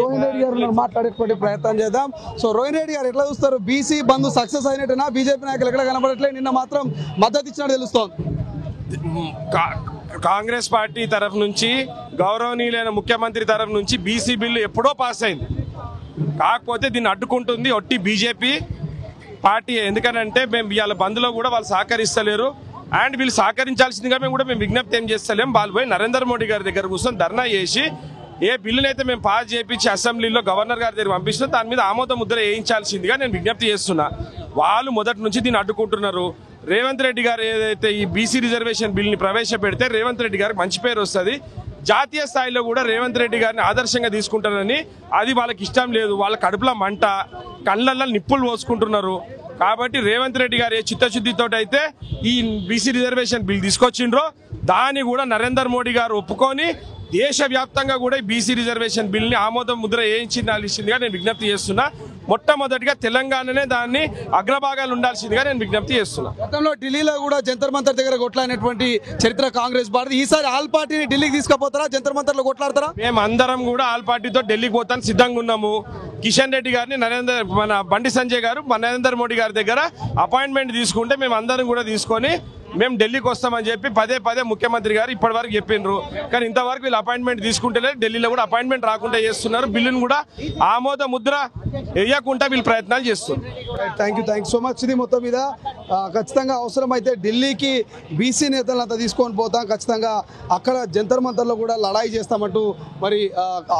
రోహిన్ రెడ్డి గారు మాట్లాడేటువంటి ప్రయత్నం చేద్దాం. సో రోహిన్ రెడ్డి గారు ఎట్లా చూస్తారు? బీసీ బంధు సక్సెస్ అయినట్టునా? బీజేపీ నాయకులు ఎక్కడ కనబడట్లేదు, నిన్న మాత్రం మద్దతు ఇచ్చినట్టు తెలుస్తోంది. కాంగ్రెస్ పార్టీ తరఫు నుంచి, గౌరవనీయులైన ముఖ్యమంత్రి తరఫు నుంచి బీసీ బిల్లు ఎప్పుడో పాస్ అయింది. కాకపోతే దీన్ని అడ్డుకుంటుంది ఒట్టి బీజేపీ పార్టీ. ఎందుకనంటే మేము ఇవాళ బంద్లో కూడా వాళ్ళు సహకరిస్తలేరు. అండ్ వీళ్ళు సహకరించాల్సిందిగా మేము విజ్ఞప్తి ఏం చేస్తలేం. వాళ్ళు పోయి నరేంద్ర మోడీ గారి దగ్గర కూర్చొని ధర్నా చేసి ఏ బిల్లునైతే మేము పాస్ చేయించి అసెంబ్లీలో గవర్నర్ గారి దగ్గర పంపిస్తాం దాని మీద ఆమోద ముద్ర వేయించాల్సిందిగా నేను విజ్ఞప్తి చేస్తున్నా. వాళ్ళు మొదటి నుంచి దీన్ని అడ్డుకుంటున్నారు. రేవంత్ రెడ్డి గారు ఏదైతే ఈ బీసీ రిజర్వేషన్ బిల్ని ప్రవేశపెడితే రేవంత్ రెడ్డి గారికి మంచి పేరు వస్తుంది. జాతీయ స్థాయిలో కూడా రేవంత్ రెడ్డి గారిని ఆదర్శంగా తీసుకుంటారని అది వాళ్ళకి ఇష్టం లేదు. వాళ్ళ కడుపులో మంట, కళ్ళల్లో నిప్పులు పోసుకుంటున్నారు. కాబట్టి రేవంత్ రెడ్డి గారు ఏ చిత్తశుద్ధితో అయితే ఈ బీసీ రిజర్వేషన్ బిల్ తీసుకొచ్చిండ్రో దాన్ని కూడా నరేంద్ర మోడీ గారు ఒప్పుకొని దేశవ్యాప్తంగా కూడా ఈ బీసీ రిజర్వేషన్ బిల్ని ఆమోద ముద్ర వేయించాల్సిందిగా నేను విజ్ఞప్తి చేస్తున్నా. మొట్టమొదటిగా తెలంగాణనే దాన్ని అగ్రభాగాలు ఉండాల్సిందిగా నేను విజ్ఞప్తి చేస్తున్నా. గతంలో ఢిల్లీలో కూడా జంతర్ మంతర్ దగ్గర కొట్లాడినటువంటి చరిత్ర కాంగ్రెస్ పార్టీ. ఈసారి ఆల్ పార్టీని ఢిల్లీకి తీసుకుపోతారా? జంతర్ మంతర్ లో కొట్లాడతారా? మేము అందరం కూడా ఆల్ పార్టీతో ఢిల్లీకి పోతాను సిద్ధంగా ఉన్నాము. కిషన్ రెడ్డి గారిని మన బండి సంజయ్ గారు నరేంద్ర మోడీ గారి దగ్గర అపాయింట్మెంట్ తీసుకుంటే మేము అందరం కూడా తీసుకొని మేము ఢిల్లీకి వస్తామని చెప్పి పదే ముఖ్యమంత్రి గారు ఇప్పటి వరకు చెప్పిండ్రు. కానీ ఇంతవరకు వీళ్ళు అపాయింట్మెంట్ తీసుకుంటేనే ఢిల్లీలో కూడా అపాయింట్మెంట్ రాకుండా చేస్తున్నారు. బిల్లును కూడా ఆమోద ముద్ర వేయకుండా వీళ్ళు ప్రయత్నాలు చేస్తున్నారు. Thank you so much. ఇది మొత్తం మీద ఖచ్చితంగా అవసరమైతే ఢిల్లీకి బీసీ నేతలంతా తీసుకొని పోతాం, ఖచ్చితంగా అక్కడ జంతర్ మంతర్లో కూడా లడాయి చేస్తామంటూ మరి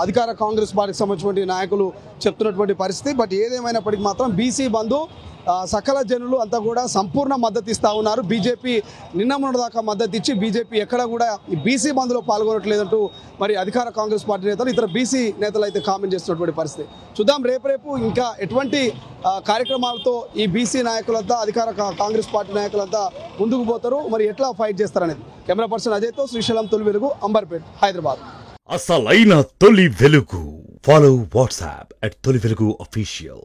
అధికార కాంగ్రెస్ పార్టీకి సంబంధించిన నాయకులు చెప్తున్నటువంటి పరిస్థితి. బట్ ఏదేమైనప్పటికీ మాత్రం బీసీ బంధు సకల జనులు అంతా కూడా సంపూర్ణ మద్దతు ఇస్తూ ఉన్నారు. బీజేపీ నిన్న మొన్నటిదాకా మద్దతు ఇచ్చి బీజేపీ ఎక్కడ కూడా బీసీ బంద్లో పాల్గొనట్లేదంటూ మరి అధికార కాంగ్రెస్ పార్టీ నేతలు, ఇతర బీసీ నేతలు అయితే కామెంట్ చేస్తున్నటువంటి పరిస్థితి. చూద్దాం రేపు ఇంకా ఎటువంటి కార్యక్రమాలతో ఈ బీసీ నాయకులంతా, అధికార కాంగ్రెస్ పార్టీ నాయకులంతా ముందుకు పోతారు, మరి ఎట్లా ఫైట్ చేస్తారనేది. కెమెరా పర్సన్ అజయ్తో శ్రీశైలం, తొలి వెలుగు, అంబర్పేట్, హైదరాబాద్. అసలైన తొలి వెలుగు. ఫాలో వాట్సాప్ @తొలి వెలుగు official.